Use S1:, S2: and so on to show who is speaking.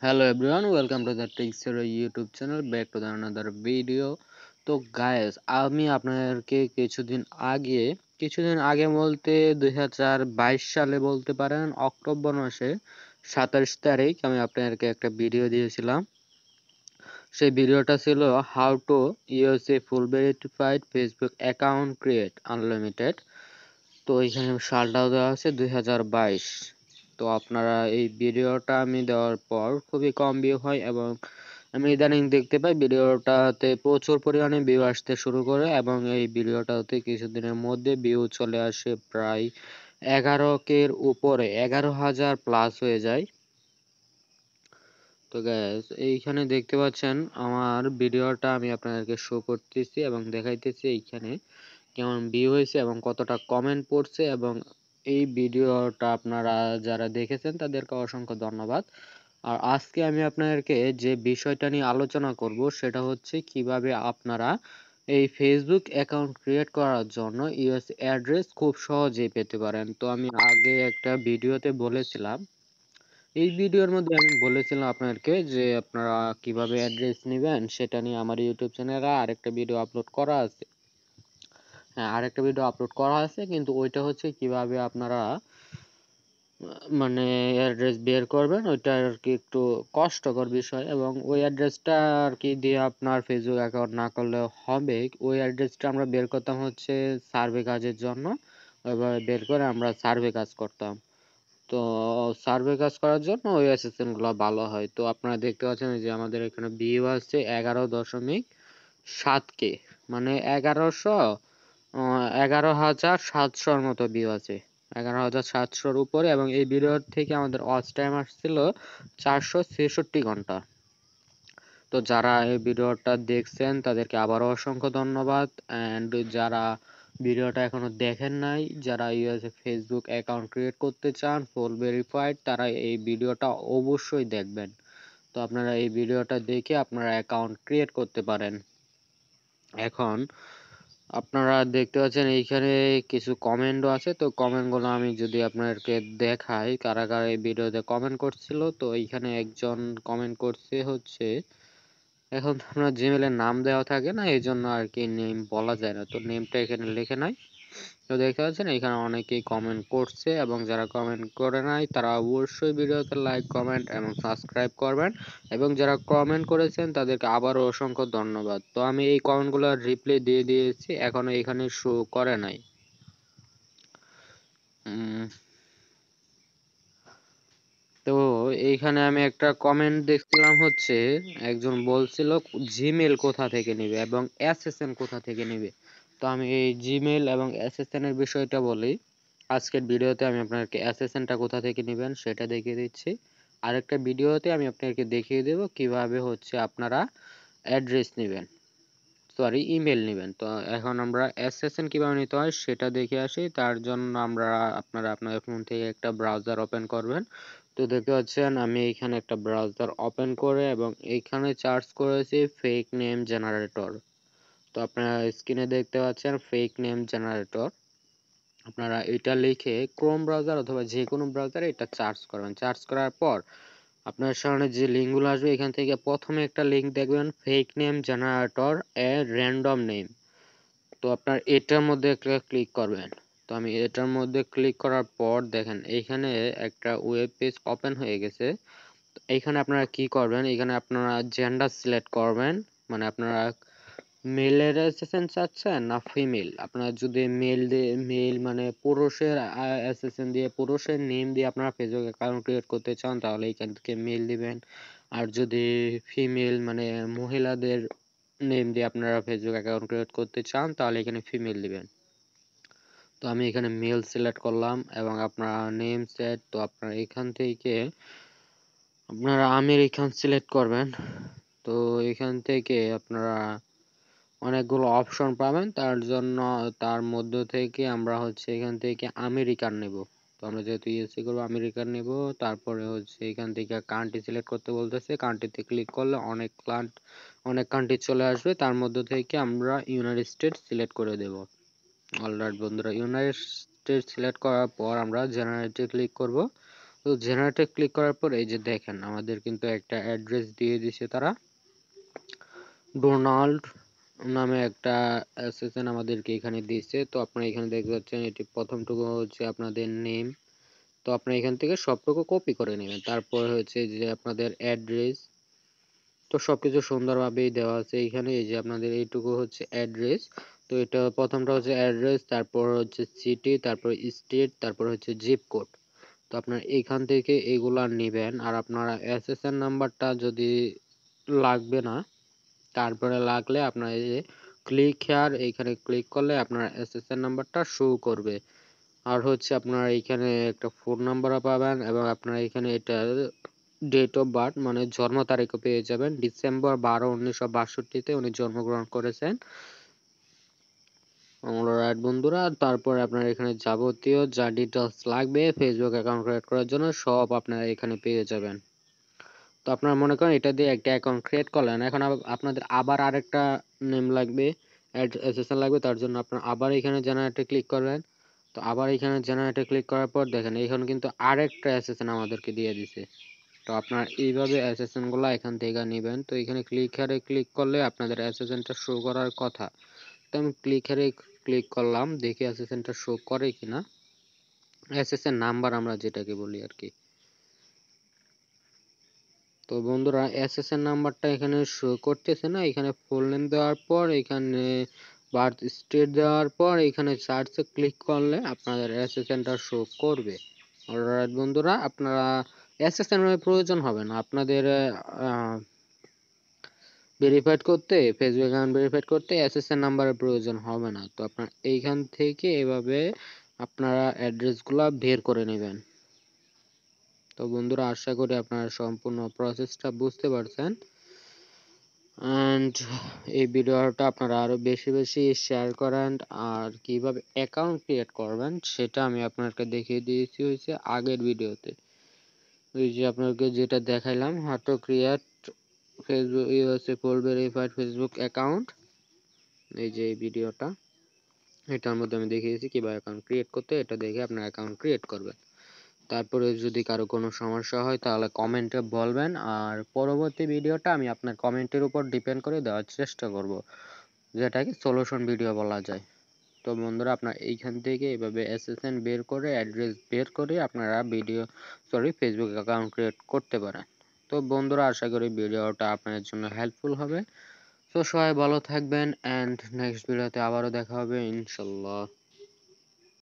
S1: Hello everyone, welcome to the Tech Zero YouTube channel. Back to the another video. তো guys, আমি আপনাদেরকে কিছুদিন আগে বলতে 2022 সালে বলতে পারেন অক্টোবর মাসে 27 তারিখ আমি আপনাদেরকে একটা ভিডিও দিয়েছিলাম। সেই ভিডিওটা ছিল how to use a full verified Facebook account create unlimited. তো এখানে সালটাও দেওয়া আছে 2022। তো আপনারা এই ভিডিওটা আমি দেওয়ার পর খুবই কম ভিউ হয় এবং আমি ইদানিং দেখতে পাই ভিডিওটাতে প্রচুর পরিমাণে ভিউ আসতে শুরু করে এবং এই ভিডিওটাতে কিছুদিনের মধ্যে ভিউ চলে আসে প্রায় 11K-র উপরে, 11,000 প্লাস হয়ে যায়। তো গাইস, এইখানে দেখতে পাচ্ছেন আমার ভিডিওটা আমি আপনাদেরকে শো করতেছি এবং দেখাইতেছি এইখানে কেমন ভিউ হয়েছে এবং কতটা কমেন্ট পড়ছে, এবং এই ভিডিওটা আপনারা যারা দেখেছেন তাদেরকে অসংখ্য ধন্যবাদ। আর আজকে আমি আপনাদেরকে যে বিষয়টা নিয়ে আলোচনা করব সেটা হচ্ছে কিভাবে আপনারা এই ফেসবুক অ্যাকাউন্ট ক্রিয়েট করার জন্য ইউএস অ্যাড্রেস খুব সহজেই পেতে পারেন। তো আমি আগে একটা ভিডিওতে বলেছিলাম, এই ভিডিওর মধ্যে আমি বলেছিলাম আপনাদেরকে যে আপনারা কিভাবে অ্যাড্রেস নেবেন সেটা নিয়ে আমার ইউটিউব চ্যানেলে আরেকটা ভিডিও আপলোড করা আছে। হ্যাঁ, আরেকটা ভিডিও আপলোড করা আছে, কিন্তু ওইটা হচ্ছে কিভাবে আপনারা মানে অ্যাড্রেস বের করবেন, ওইটা আর কি একটু কষ্টকর বিষয়, এবং ওই অ্যাড্রেসটা আর কি দিয়ে আপনার ফেসবুক অ্যাকাউন্ট না করলেও হবে। ওই অ্যাড্রেসটা আমরা বের করতাম হচ্ছে সার্ভে কাজের জন্য, ওইভাবে বের করে আমরা সার্ভে কাজ করতাম। তো সার্ভে কাজ করার জন্য ওই অ্যাসিস্ট্যান্ট গুলো ভালো হয়। তো আপনারা দেখতে পাচ্ছেন যে আমাদের এখানে ভিউ আছে 11.7K, মানে 11,700-র মতো ভিউ আছে, 11,700-র উপরে, এবং এই ভিডিওর থেকে আমাদের ওয়াচ টাইম আসছিল 466 ঘন্টা। তো যারা এই ভিডিওটা দেখছেন তাদেরকে আবারও অসংখ্য ধন্যবাদ। অ্যান্ড যারা ভিডিওটা এখনো দেখেন নাই, যারা ইউএসএ ফেসবুক অ্যাকাউন্ট ক্রিয়েট করতে চান ফুল ভেরিফাইড, তারা এই ভিডিওটা অবশ্যই দেখবেন। তো আপনারা এই ভিডিওটা দেখে আপনারা অ্যাকাউন্ট ক্রিয়েট করতে পারেন। এখন আপনারা দেখতে পাচ্ছেন এইখানে কিছু কমেন্টও আছে। তো কমেন্টগুলো আমি যদি আপনাদেরকে দেখাই কারা কারা এই ভিডিওতে কমেন্ট করছিল, তো এইখানে একজন কমেন্ট করছে হচ্ছে, এখন তো আপনার জিমেলের নাম দেওয়া থাকে না, এই জন্য আর কি নেম বলা যায় না, তো নেমটা এখানে লিখে নাই। তো দেখতে পাচ্ছেন এখানে অনেকেই কমেন্ট করছে, এবং যারা কমেন্ট করে নাই তারা অবশ্যই ভিডিওতে লাইক, কমেন্ট এবং সাবস্ক্রাইব করবেন, এবং যারা কমেন্ট করেছেন তাদেরকে আবারও অসংখ্য ধন্যবাদ। তো আমি এই কমেন্টগুলো রিপ্লাই দিয়ে দিয়েছি, এখনো এখানে শো করে নাই। উম, তো এইখানে আমি একটা কমেন্ট দেখছিলাম হচ্ছে, একজন বলছিল জিমেল কোথা থেকে নেবে এবং এসএসএন কোথা থেকে নেবে। তো আমি এই জিমেল এবং এসএসএন এর বিষয়টা বলি। আজকের ভিডিওতে আমি আপনাদেরকে এসএসএনটা কোথা থেকে নেবেন সেটা দেখিয়ে দিচ্ছি। আরেকটা ভিডিওতে আমি আপনাদেরকে দেখিয়ে দেব কিভাবে হচ্ছে আপনারা অ্যাড্রেস নেবেন, সরি ইমেল নেবেন। তো এখন আমরা এসএসএন কিভাবে নিতে হয় সেটা দেখে আসি। তার জন্য আপনারা আপনাদের ফোন থেকে একটা ব্রাউজার ওপেন করবেন। তো দেখতে পাচ্ছেন আমি এখানে একটা ব্রাউজার ওপেন করে এবং এইখানে সার্চ করেছি ফেক নেম জেনারেটর। তো আপনারা স্ক্রিনে দেখতে পাচ্ছেন ফেক নেম জেনারেটর। আপনারা এটা লিখে ক্রোম ব্রাউজার অথবা যে কোনো ব্রাউজারে এটা সার্চ করবেন। সার্চ করার পর আপনার সামনে যে লিঙ্কগুলো আসবে এখান থেকে প্রথমে একটা লিঙ্ক দেখবেন ফেক নেম জেনারেটর এ র্যান্ডম নেম। তো আপনার এটার মধ্যে একটা ক্লিক করবেন। তো আমি এটার মধ্যে ক্লিক করার পর দেখেন এইখানে একটা ওয়েব পেজ ওপেন হয়ে গেছে। এইখানে আপনারা কি করবেন, এখানে আপনারা জেন্ডার সিলেক্ট করবেন, মানে আপনারা মেলের অ্যাসেসেন্ট চাচ্ছেন না ফিমেল। আপনারা যদি মেল মানে পুরুষের অ্যাসেসেন্ট দিয়ে পুরুষের নেম দিয়ে আপনারা ফেসবুক অ্যাকাউন্ট ক্রিয়েট করতে চান তাহলে এখান থেকে মেল দিবেন। আর যদি ফিমেল মানে মহিলাদের নেম দিয়ে আপনারা ফেসবুক অ্যাকাউন্ট ক্রিয়েট করতে চান তাহলে এখানে ফিমেল দিবেন। তো আমি এখানে মেল সিলেক্ট করলাম এবং আপনারা নেম সেট, তো আপনারা এখান থেকে আপনারা আমেরিকান সিলেক্ট করবেন। তো এখান থেকে আপনারা অনেকগুলো অপশন পাবেন, তার জন্য তার মধ্য থেকে আমরা হচ্ছে এখান থেকে আমেরিকান নেব। তো আমরা যেহেতু ইউএসএ করবো আমেরিকান নেব। তারপরে হচ্ছে এখান থেকে কান্ট্রি সিলেক্ট করতে বলতেছে, কান্ট্রিতে ক্লিক করলে অনেক কান্ট্রি চলে আসবে, তার মধ্য থেকে আমরা ইউনাইটেড স্টেটস সিলেক্ট করে দেব। অলরাইট বন্ধুরা, ইউনাইটেড স্টেটস সিলেক্ট করার পর আমরা জেনারেটে ক্লিক করব। তো জেনারেটে ক্লিক করার পর এই যে দেখেন আমাদের কিন্তু একটা অ্যাড্রেস দিয়ে দিছে তারা। ডোনাল্ড নামে একটা অ্যাসেসেন আমাদেরকে এখানে দিয়েছে। তো আপনারা এখানে দেখতে পাচ্ছেন এটি প্রথমটুকু হচ্ছে আপনাদের নেম। তো আপনারা এখান থেকে সবটুকু কপি করে নেবেন। তারপর হচ্ছে যে আপনাদের অ্যাড্রেস, তো সবকিছু সুন্দরভাবেই দেওয়া আছে এখানে। এই যে আপনাদের এইটুকু হচ্ছে অ্যাড্রেস। তো এটা প্রথমটা হচ্ছে অ্যাড্রেস, তারপর হচ্ছে সিটি, তারপর স্টেট, তারপর হচ্ছে জিপ কোড। তো আপনারা এইখান থেকে এগুলা নেবেন। আর আপনারা এসএসএন নাম্বারটা যদি লাগবে না, তারপরে লাগলে আপনার এই যে ক্লিক হেয়ার এইখানে ক্লিক করলে আপনার এসএসএন নাম্বারটা শো করবে। আর হচ্ছে আপনারা এইখানে একটা ফোন নাম্বারও পাবেন এবং আপনারা এখানে এটা ডেট অফ বার্থ মানে জন্ম তারিখও পেয়ে যাবেন। ডিসেম্বর 12, 1962-তে উনি জন্মগ্রহণ করেছেন। অলরাইট বন্ধুরা, তারপরে আপনারা এখানে যাবতীয় যা ডিটেলস লাগবে ফেসবুক অ্যাকাউন্ট ক্রিয়েট করার জন্য সব আপনারা এখানে পেয়ে যাবেন। তো আপনারা মনে করেন এটা দিয়ে একটা অ্যাকাউন্ট ক্রিয়েট করলেন, এখন আপনাদের আবার আরেকটা নেম লাগবে, এসএসএন লাগবে। তার জন্য আপনারা আবার এখানে জেনারেটে ক্লিক করবেন। তো আবার এখানে জেনারেটে ক্লিক করার পর দেখেন এখানে কিন্তু আরেকটা এসএসএন আমাদেরকে দিয়ে দিছে। তো আপনারা এইভাবে এসএসএন গুলা এখান থেকে নেবেন। তো এখানে ক্লিক হেয়ারে ক্লিক করলে আপনাদের এসএসএনটা শো করার কথা। তো আমি ক্লিক হেয়ারে ক্লিক করলাম, দেখি এসএসএনটা শো করে কিনা। এসএসএন নাম্বার আমরা যেটাকে বলি আর কি। তো বন্ধুরা এসএসএন নাম্বারটা এখানে শো করতেছে না। এখানে ফুল নেম দেওয়ার পর এখানে বার্থ স্টেট দেওয়ার পর এখানে সার্চে ক্লিক করলে আপনাদের এসএসএনটা শো করবে। অলরাইট বন্ধুরা, আপনারা এসএসএন এর প্রয়োজন হবে না আপনাদের ভেরিফাইড করতে, ফেসবুক অ্যাকাউন্ট ভেরিফাইড করতে এসএসএন নাম্বারের প্রয়োজন হবে না। তো আপনারা এইখান থেকে এভাবে আপনারা অ্যাড্রেসগুলা বের করে নেবেন। তো বন্ধুরা আশা করি আপনারা সম্পূর্ণ প্রসেসটা বুঝতে পারছেন। অ্যান্ড এই ভিডিওটা আপনারা আরো বেশি বেশি শেয়ার করেন। আর কিভাবে অ্যাকাউন্ট ক্রিয়েট করবেন সেটা আমি আপনাকে দেখিয়ে দিয়েছি হয়েছে আগের ভিডিওতে। ওই যে আপনাকে যেটা দেখাইলাম, how to create Facebook USA full verified Facebook account, এই যে এই ভিডিওটা, এটার মধ্যে আমি দেখিয়েছি কিভাবে অ্যাকাউন্ট ক্রিয়েট করতে। এটা দেখে আপনার অ্যাকাউন্ট ক্রিয়েট করবেন। তারপরে যদি কারো কোনো সমস্যা হয় তাহলে কমেন্টে বলবেন। আর পরবর্তী ভিডিওটা আমি আপনার কমেন্টের উপর ডিপেন্ড করে দেওয়ার চেষ্টা করব, যেটাকে সলিউশন ভিডিও বলা যায়। তো বন্ধুরা আপনারা এইখান থেকে এভাবে এসএসএন বের করে অ্যাড্রেস বের করে আপনারা ফেসবুক অ্যাকাউন্ট ক্রিয়েট করতে পারেন। তো বন্ধুরা আশা করি ভিডিওটা আপনাদের জন্য হেল্পফুল হবে। তো সবাই ভালো থাকবেন, অ্যান্ড নেক্সট ভিডিওতে আবারও দেখা হবে ইনশাল্লাহ।